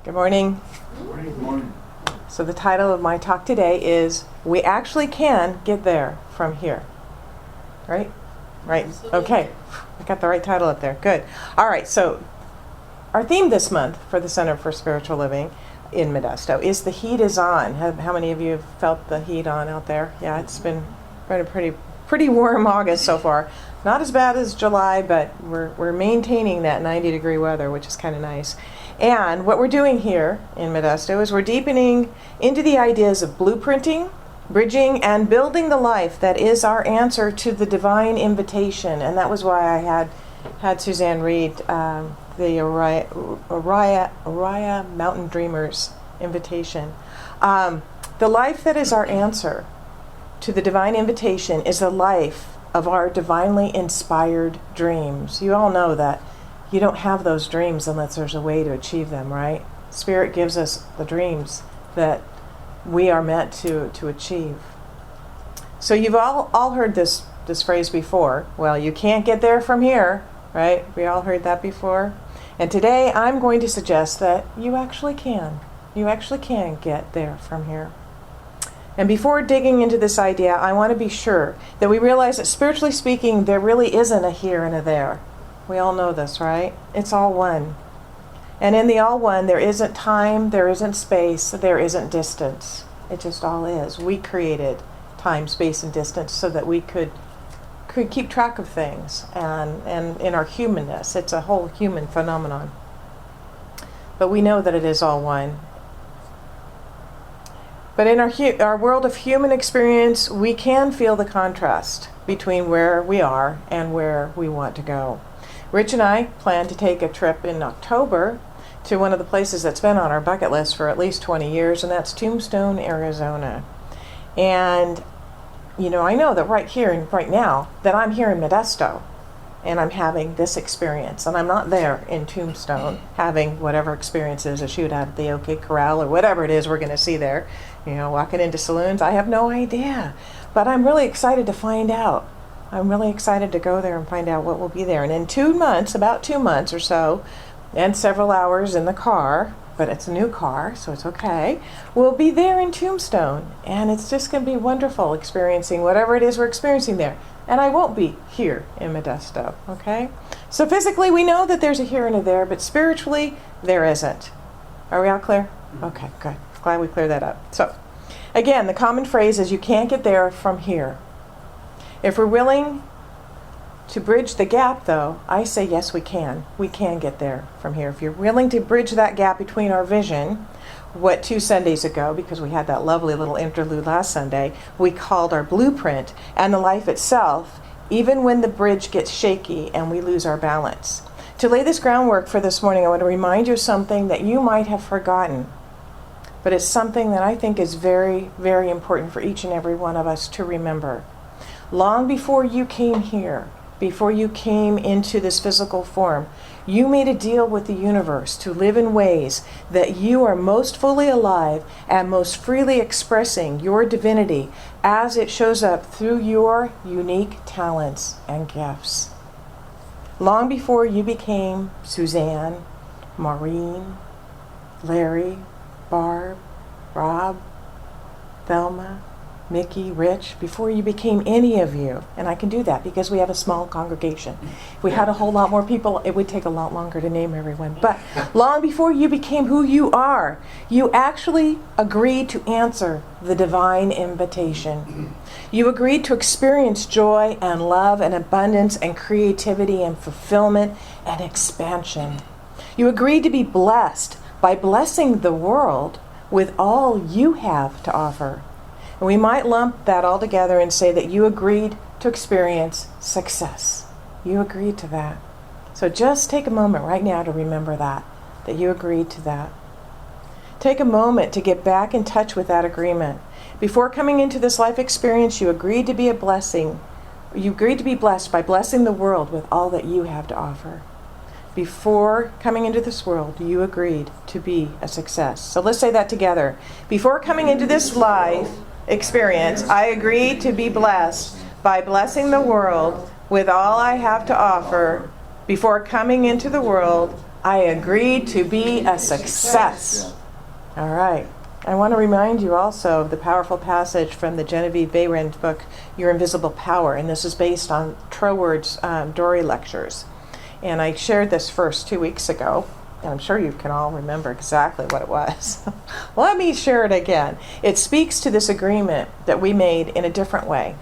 Good morning. Good morning. So the title of my talk today is We Actually Can Get There from Here. Right? Right. Okay. I got the right title up there. Good. All right. So our theme this month for the Center for Spiritual Living in Modesto is The Heat is On. How many of you have felt the heat on out there? Yeah, it's been a pretty warm August so far. Not as bad as July, but we're maintaining that 90-degree weather, which is kind of nice. And what we're doing here in Modesto is we're deepening into the ideas of blueprinting, bridging, and building the life that is our answer to the divine invitation. And that was why I had Suzanne read the Oriah Mountain Dreamers invitation. The life that is our answer to the divine invitation is the life of our divinely inspired dreams. You all know that you don't have those dreams unless there's a way to achieve them, right? Spirit gives us the dreams that we are meant to achieve. So you've all heard this phrase before. Well, you can't get there from here, right? We all heard that before. And today I'm going to suggest that you actually can. You actually can get there from here. And before digging into this idea, I want to be sure that we realize that spiritually speaking, there really isn't a here and a there. We all know this, right? It's all one. And in the all one, there isn't time, there isn't space, there isn't distance. It just all is. We created time, space, and distance so that we could keep track of things. And in our humanness, it's a whole human phenomenon. But we know that it is all one. But in our world of human experience, we can feel the contrast between where we are and where we want to go. Rich and I plan to take a trip in October to one of the places that's been on our bucket list for at least 20 years, and that's Tombstone, Arizona. And, I know that right here and right now that I'm here in Modesto, and I'm having this experience, and I'm not there in Tombstone having whatever experience is, a shoot out at the OK Corral or whatever it is we're going to see there, walking into saloons. I have no idea, but I'm really excited to find out. I'm really excited to go there and find out what will be there. And in 2 months, about 2 months or so, and several hours in the car, but it's a new car, so it's okay, we'll be there in Tombstone. And it's just going to be wonderful experiencing whatever it is we're experiencing there. And I won't be here in Modesto, okay? So physically, we know that there's a here and a there, but spiritually, there isn't. Are we all clear? Okay, good. Glad we cleared that up. So, again, the common phrase is you can't get there from here. If we're willing to bridge the gap, though, I say yes, we can. We can get there from here. If you're willing to bridge that gap between our vision, what 2 Sundays ago, because we had that lovely little interlude last Sunday, we called our blueprint, and the life itself, even when the bridge gets shaky and we lose our balance. To lay this groundwork for this morning, I want to remind you of something that you might have forgotten, but it's something that I think is very, very important for each and every one of us to remember. Long before you came here, before you came into this physical form, you made a deal with the universe to live in ways that you are most fully alive and most freely expressing your divinity as it shows up through your unique talents and gifts. Long before you became Suzanne, Maureen, Larry, Barb, Rob, Thelma, Mickey, Rich, before you became any of you, and I can do that because we have a small congregation. If we had a whole lot more people, it would take a lot longer to name everyone. But long before you became who you are, you actually agreed to answer the divine invitation. You agreed to experience joy and love and abundance and creativity and fulfillment and expansion. You agreed to be blessed by blessing the world with all you have to offer. And we might lump that all together and say that you agreed to experience success. You agreed to that. So just take a moment right now to remember that you agreed to that. Take a moment to get back in touch with that agreement. Before coming into this life experience, you agreed to be a blessing. You agreed to be blessed by blessing the world with all that you have to offer. Before coming into this world, you agreed to be a success. So let's say that together. Before coming into this life experience, I agreed to be blessed by blessing the world with all I have to offer. Before coming into the world, I agreed to be a success. All right. I want to remind you also of the powerful passage from the Genevieve Behrend book, Your Invisible Power, and this is based on Troward's Dory lectures. And I shared this first 2 weeks ago, and I'm sure you can all remember exactly what it was. Let me share it again. It speaks to this agreement that we made in a different way.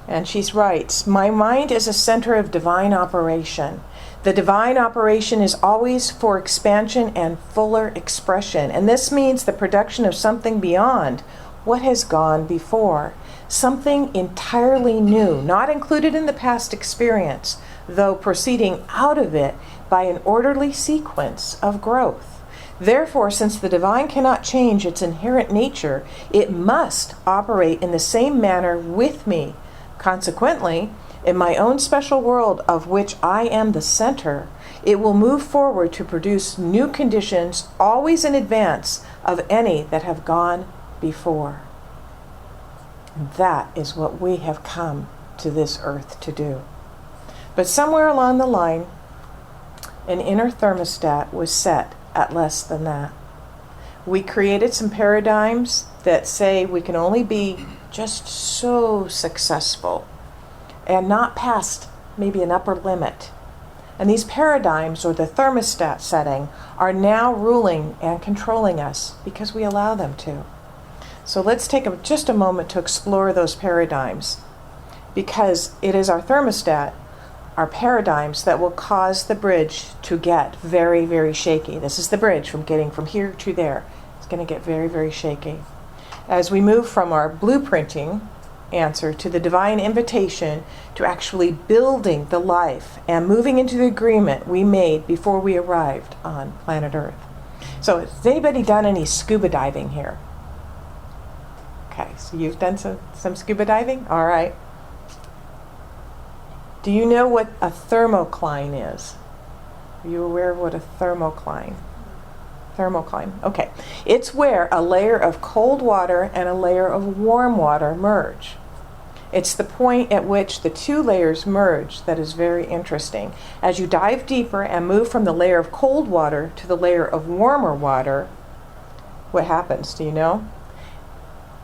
And she writes, "My mind is a center of divine operation. The divine operation is always for expansion and fuller expression, and this means the production of something beyond what has gone before, something entirely new, not included in the past experience, though proceeding out of it by an orderly sequence of growth. Therefore, since the divine cannot change its inherent nature, it must operate in the same manner with me. Consequently, in my own special world of which I am the center, it will move forward to produce new conditions always in advance of any that have gone before." And that is what we have come to this earth to do. But somewhere along the line, an inner thermostat was set at less than that. We created some paradigms that say we can only be just so successful and not past maybe an upper limit. And these paradigms, or the thermostat setting, are now ruling and controlling us because we allow them to. So let's take just a moment to explore those paradigms, because it is our thermostat, our paradigms, that will cause the bridge to get very, very shaky. This is the bridge from getting from here to there. It's going to get very, very shaky. As we move from our blueprinting answer to the divine invitation to actually building the life and moving into the agreement we made before we arrived on planet Earth. So has anybody done any scuba diving here? Okay, so you've done some scuba diving? All right. Do you know what a thermocline is? Are you aware of what a thermocline? Thermocline. Okay. It's where a layer of cold water and a layer of warm water merge. It's the point at which the two layers merge that is very interesting. As you dive deeper and move from the layer of cold water to the layer of warmer water, what happens? Do you know?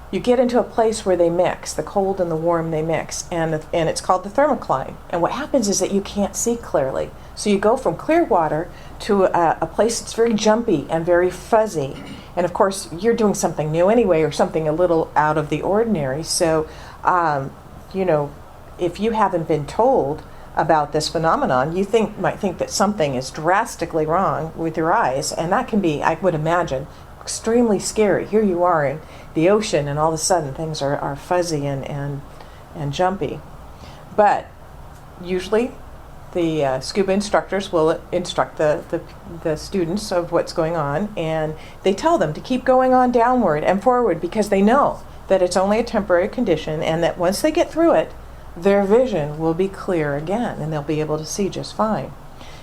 You get into a place where they mix, the cold and the warm, they mix, and it's called the thermocline. And what happens is that you can't see clearly. So you go from clear water to a place that's very jumpy and very fuzzy. And of course, you're doing something new anyway, or something a little out of the ordinary. So, if you haven't been told about this phenomenon, you might think that something is drastically wrong with your eyes, and that can be, I would imagine, extremely scary. Here you are in the ocean, and all of a sudden things are fuzzy and jumpy. But usually the scuba instructors will instruct the students of what's going on, and they tell them to keep going on downward and forward, because they know that it's only a temporary condition, and that once they get through it, their vision will be clear again, and they'll be able to see just fine.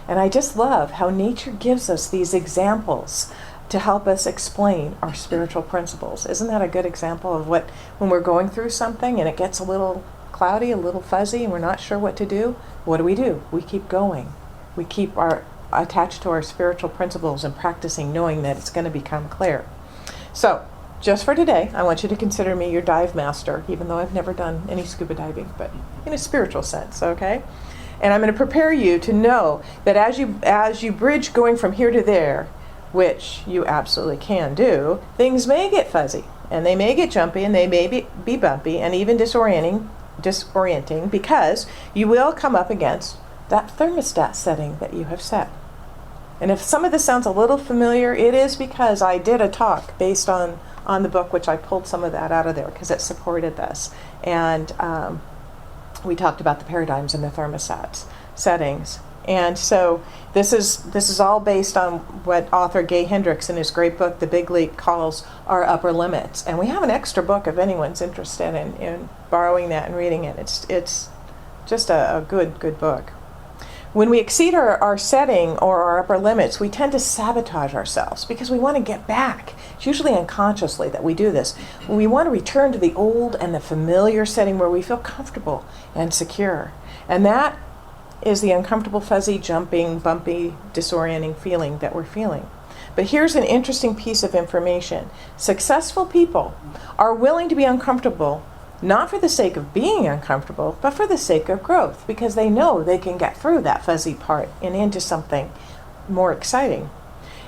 And I just love how nature gives us these examples to help us explain our spiritual principles. Isn't that a good example of when we're going through something and it gets a little cloudy, a little fuzzy, and we're not sure what to do? What do? We keep going. We keep attached to our spiritual principles and practicing, knowing that it's going to become clear. So, just for today, I want you to consider me your dive master, even though I've never done any scuba diving, but in a spiritual sense, okay? And I'm going to prepare you to know that as you bridge going from here to there, which you absolutely can do, things may get fuzzy, and they may get jumpy, and they may be bumpy, and even disorienting, because you will come up against that thermostat setting that you have set. And if some of this sounds a little familiar, it is because I did a talk based on the book, which I pulled some of that out of there because it supported this. And we talked about the paradigms and the thermostats settings. And so this is all based on what author Gay Hendricks in his great book, The Big Leap, calls our upper limits. And we have an extra book if anyone's interested in borrowing that and reading it. It's just a good book. When we exceed our setting or our upper limits, we tend to sabotage ourselves because we want to get back. It's usually unconsciously that we do this. We want to return to the old and the familiar setting where we feel comfortable and secure. And that is the uncomfortable, fuzzy, jumping, bumpy, disorienting feeling that we're feeling. But here's an interesting piece of information. Successful people are willing to be uncomfortable, not for the sake of being uncomfortable, but for the sake of growth, because they know they can get through that fuzzy part and into something more exciting.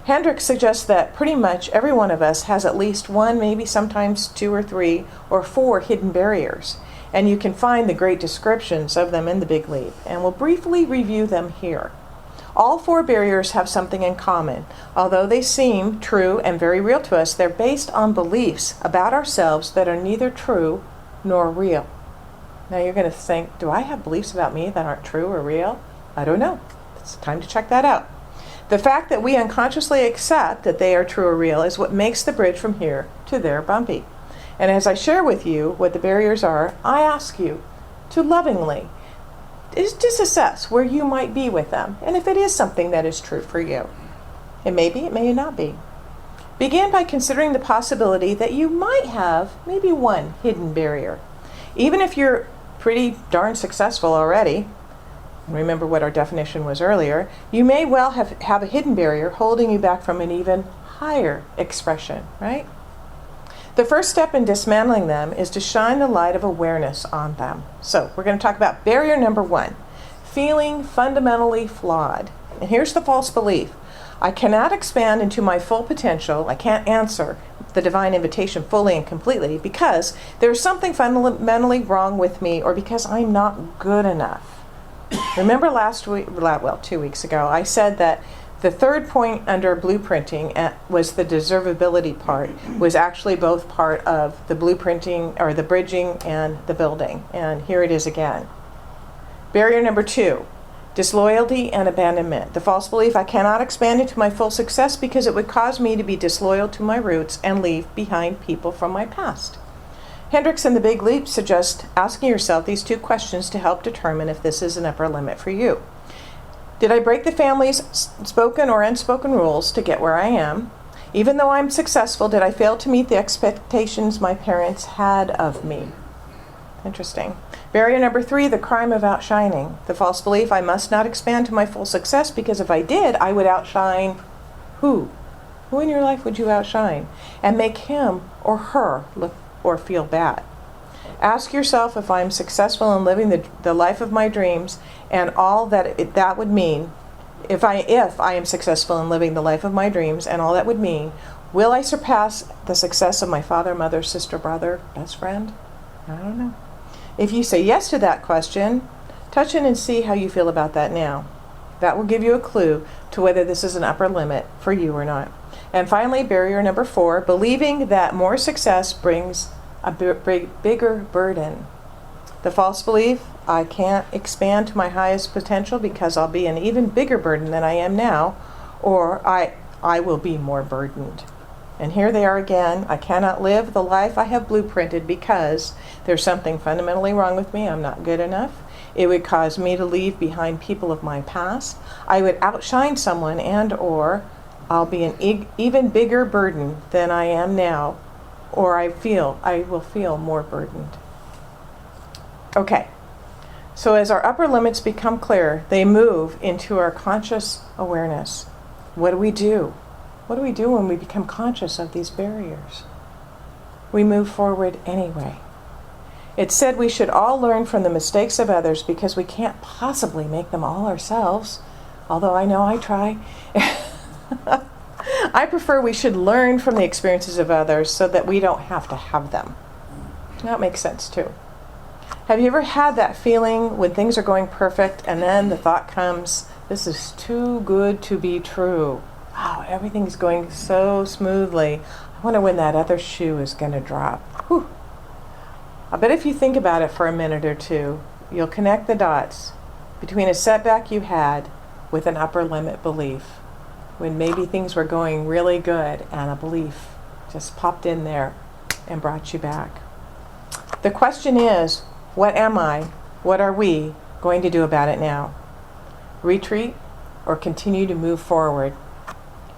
Hendricks suggests that pretty much every one of us has at least one, maybe sometimes 2 or 3 or 4 hidden barriers. And you can find the great descriptions of them in The Big Leap, and we'll briefly review them here. All 4 barriers have something in common. Although they seem true and very real to us, they're based on beliefs about ourselves that are neither true nor real. Now you're going to think, do I have beliefs about me that aren't true or real? I don't know. It's time to check that out. The fact that we unconsciously accept that they are true or real is what makes the bridge from here to there bumpy. And as I share with you what the barriers are, I ask you to lovingly just assess where you might be with them, and if it is something that is true for you. It may be, it may not be. Begin by considering the possibility that you might have maybe one hidden barrier. Even if you're pretty darn successful already, remember what our definition was earlier, you may well have a hidden barrier holding you back from an even higher expression, right? The first step in dismantling them is to shine the light of awareness on them. So we're going to talk about barrier number 1, feeling fundamentally flawed. And here's the false belief. I cannot expand into my full potential. I can't answer the divine invitation fully and completely because there's something fundamentally wrong with me, or because I'm not good enough. Remember last week, 2 weeks ago, I said that the third point under blueprinting was the deservability part, was actually both part of the blueprinting or the bridging and the building. And here it is again. Barrier number 2, disloyalty and abandonment. The false belief I cannot expand into my full success because it would cause me to be disloyal to my roots and leave behind people from my past. Hendricks in The Big Leap suggests asking yourself these 2 questions to help determine if this is an upper limit for you. Did I break the family's spoken or unspoken rules to get where I am? Even though I'm successful, did I fail to meet the expectations my parents had of me? Interesting. Barrier number 3, the crime of outshining. The false belief I must not expand to my full success because if I did, I would outshine who? Who in your life would you outshine? And make him or her look or feel bad. Ask yourself if I'm successful in living the life of my dreams and all that that would mean. If I am successful in living the life of my dreams and all that would mean, will I surpass the success of my father, mother, sister, brother, best friend? I don't know. If you say yes to that question, touch in and see how you feel about that now. That will give you a clue to whether this is an upper limit for you or not. And finally, barrier number 4, believing that more success brings a bigger burden. The false belief, I can't expand to my highest potential because I'll be an even bigger burden than I am now, or I will be more burdened. And here they are again. I cannot live the life I have blueprinted because there's something fundamentally wrong with me. I'm not good enough. It would cause me to leave behind people of my past. I would outshine someone, and or I'll be an even bigger burden than I am now, or I will feel more burdened. Okay, so as our upper limits become clear, they move into our conscious awareness. What do we do? What do we do when we become conscious of these barriers? We move forward anyway. It's said we should all learn from the mistakes of others because we can't possibly make them all ourselves, although I know I try. I prefer we should learn from the experiences of others so that we don't have to have them. That makes sense too. Have you ever had that feeling when things are going perfect and then the thought comes, this is too good to be true? Wow, everything's going so smoothly. I wonder when that other shoe is going to drop. Whew. I bet if you think about it for a minute or two, you'll connect the dots between a setback you had with an upper limit belief, when maybe things were going really good and a belief just popped in there and brought you back. The question is, what am I, what are we going to do about it now? Retreat or continue to move forward?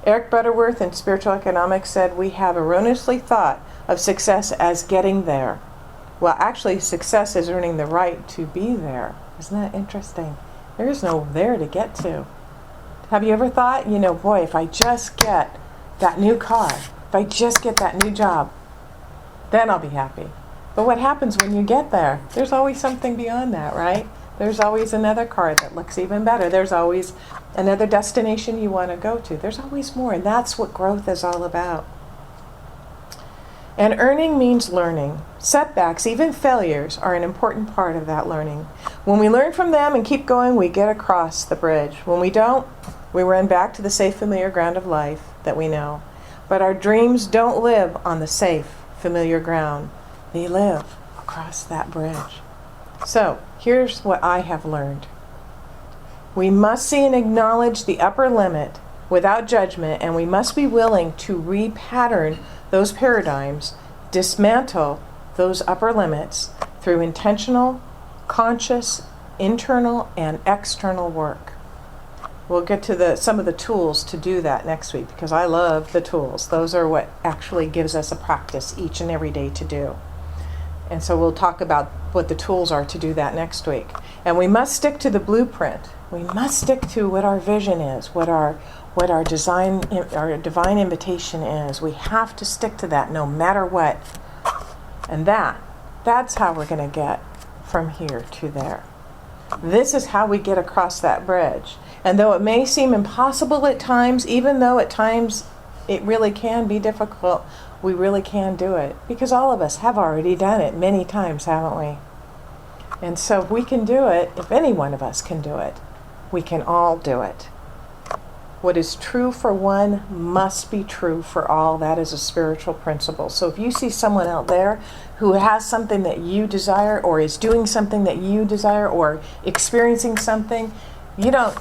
Eric Butterworth in Spiritual Economics said we have erroneously thought of success as getting there. Well, actually, success is earning the right to be there. Isn't that interesting? There's no there to get to. Have you ever thought, boy, if I just get that new car, if I just get that new job, then I'll be happy. But what happens when you get there? There's always something beyond that, right? There's always another car that looks even better. There's always another destination you want to go to. There's always more, and that's what growth is all about. And earning means learning. Setbacks, even failures, are an important part of that learning. When we learn from them and keep going, we get across the bridge. When we don't, we run back to the safe, familiar ground of life that we know. But our dreams don't live on the safe, familiar ground. They live across that bridge. So, here's what I have learned. We must see and acknowledge the upper limit without judgment, and we must be willing to repattern those paradigms, dismantle those upper limits through intentional, conscious, internal, and external work. We'll get to some of the tools to do that next week, because I love the tools. Those are what actually gives us a practice each and every day to do. And so we'll talk about what the tools are to do that next week. And we must stick to the blueprint. We must stick to what our vision is, what our divine invitation is. We have to stick to that no matter what. And that's how we're going to get from here to there. This is how we get across that bridge. And though it may seem impossible at times, even though at times it really can be difficult, we really can do it. Because all of us have already done it many times, haven't we? And so if we can do it, if any one of us can do it, we can all do it. What is true for one must be true for all. That is a spiritual principle. So if you see someone out there who has something that you desire, or is doing something that you desire, or experiencing something, you don't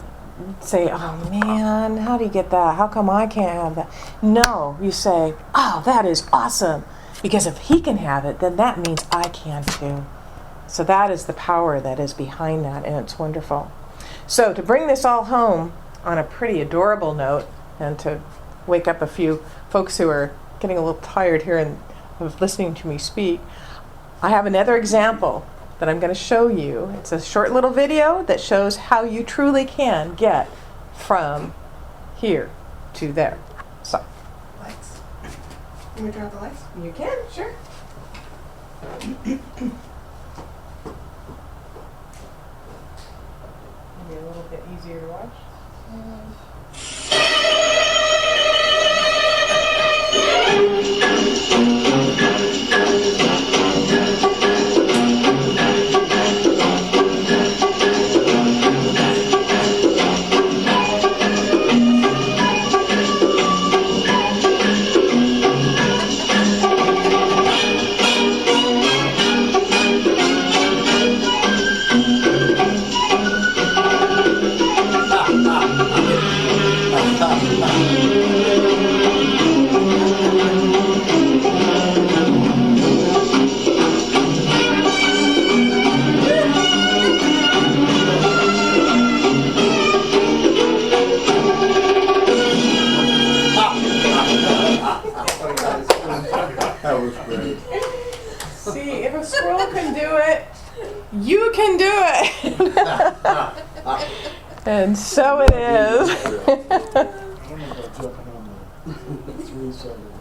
say, oh man, how do you get that? How come I can't have that? No, you say, oh, that is awesome. Because if he can have it, then that means I can too. So that is the power that is behind that, and it's wonderful. So to bring this all home on a pretty adorable note, and to wake up a few folks who are getting a little tired here of listening to me speak, I have another example that I'm going to show you. It's a short little video that shows how you truly can get from here to there. So, Lights. Can we turn off the lights? you can, sure. Maybe a little bit easier to watch. That was great. See, if a squirrel can do it, you can do it. And so it is. I'm gonna go jumping on the 3 seconds.